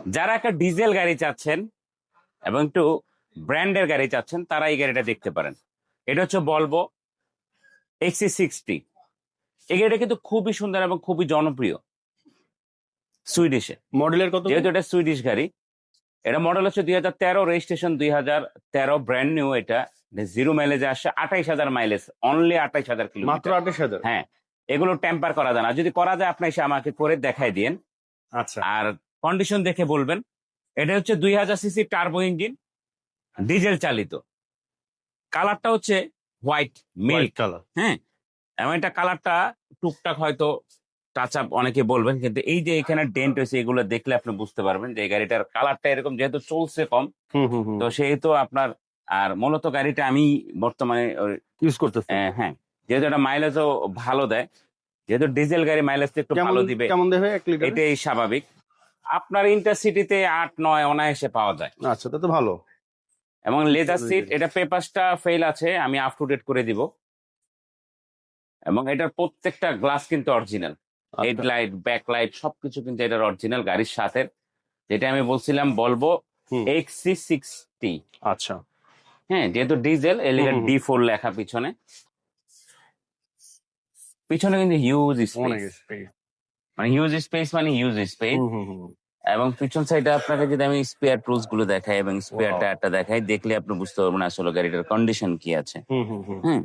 যারা একটা ডিজেল গাড়ি চাচ্ছেন এবং একটু ব্র্যান্ডের গাড়ি চাচ্ছেন তারা এই গাড়িটা দেখতে পারেন। এটা হচ্ছে বলবো XC60। এই গাড়িটা কিন্তু খুবই সুন্দর এবং খুবই জনপ্রিয় সুইডিশে। মডেলের কত? যেহেতু এটা সুইডিশ গাড়ি, এটা মডেল হচ্ছে 2013, রেজিস্ট্রেশন 2013, ব্র্যান্ড নিউ। এটা জিরো মাইলেজে আসছে 28,000 মাইলেজ, অনলি 28,000 মাত্র কিলোমিটার। 28,000? হ্যাঁ, এগুলো টেম্পার করা যায় না, যদি করা যায় আপনি এসে আমাকে করে দেখাই দিন। আচ্ছা, আর কন্ডিশন দেখে বলবেন। এটা হচ্ছে 2000 সিসি টার্বো ইঞ্জিন, ডিজেল চালিত। কালারটা হচ্ছে হোয়াইট মিল্ক কালার। হ্যাঁ, এবং এটা কালারটা টুকটাক হয়তো টাচ আপ অনেকে বলবেন, কিন্তু এই যে এখানে ডেন্ট হয়েছে এগুলো দেখলে আপনি বুঝতে পারবেন যে এই গাড়িটার কালারটা এরকম, যেহেতু চলছে কম তো সেহেতু আপনার। আর মূলত গাড়িটা আমি বর্তমানে ইউজ করতেছি। হ্যাঁ, যেহেতু এটা মাইলেজও ভালো দেয়, যেহেতু ডিজেল গাড়ি মাইলেজ তো একটু ভালো দিবে, কেমন দেবে 1 লিটার? এটাই স্বাভাবিক। আপনার ইন্টারসিটিতে 8-9 অনায়াসে পাওয়া যায়। আচ্ছা, তা তো ভালো। এবং লেদার সিট, এটা পেপারসটা ফেল আছে, আমি আপ টু ডেট করে দিব। এবং এটার প্রত্যেকটা গ্লাস কিন্তু অরিজিনাল, হেডলাইট ব্যাকলাইট সবকিছু কিন্তু এটার অরিজিনাল গাড়ির সাথে। যেটা আমি বলছিলাম বলবো XC60। আচ্ছা, হ্যাঁ, যেহেতু ডিজেল এলিগেট D4 লেখা পিছনে। পিছনে কিন্তু হিউজ অনেক স্পেস, স্পেস। মানে হিউজ স্পেস মানে হিউজ স্পেস। এবং পিছন সাইডে আপনাকে যদি আমি স্পেয়ার টুলস গুলো দেখাই এবং স্পেয়ার টায়ারটা দেখাই, দেখলে আপনি বুঝতে পারবেন আসলে গাড়িটার কন্ডিশন কি আছে। হ্যাঁ,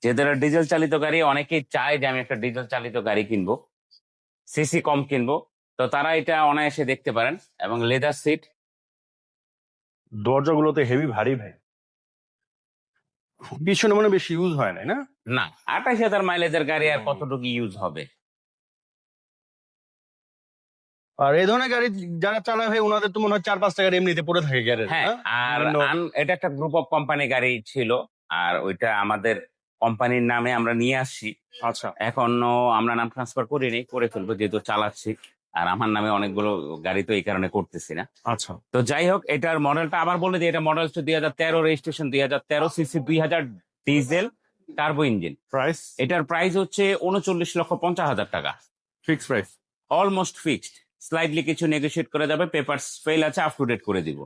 যেহেতু এটা ডিজেল চালিত গাড়ি, অনেকেই চায় যে আমি একটা ডিজেল চালিত গাড়ি কিনবো, সিসি কম কিনবো, তো তারা এটা অনায়াসে দেখতে পারেন। এবং লেদার সিট, দরজাগুলোতে হেভি ভারী ভাই। পিছনে মনে বেশি ইউজ হয় না, না? না, 28,000 মাইলেজের গাড়ি আর কতটুকু ইউজ হবে। আর এই ধরনের গাড়ি যারা চালায় ভাই, ওনাদের তো মনে হয় 4-5টা গাড়ি এমনিতে পড়ে থাকে গ্যারেজ। হ্যাঁ, আর এটা একটা গ্রুপ অফ কোম্পানি গাড়ি ছিল, আর ওইটা আমাদের কোম্পানির নামে আমরা নিয়ে আসছি। আচ্ছা, এখনো আমরা নাম ট্রান্সফার করিনি, করে ফেলবো যেহেতু চালাচ্ছি। আর আমার নামে অনেকগুলো গাড়ি তো এই কারণে করতেছি না। আচ্ছা। তো যাই হোক, এটার মডেলটা আবার বলে দিই, এটা মডেল হচ্ছে 2013, registration 2013, CC 2000, diesel turbo engine. Price? এটার প্রাইস হচ্ছে 39,50,000 টাকা, fix price? Almost fixed. Slightly কিছু নেগোশিয়েট করে যাবে, পেপারস ফেল আছে, আপ টু ডেট করে দিব।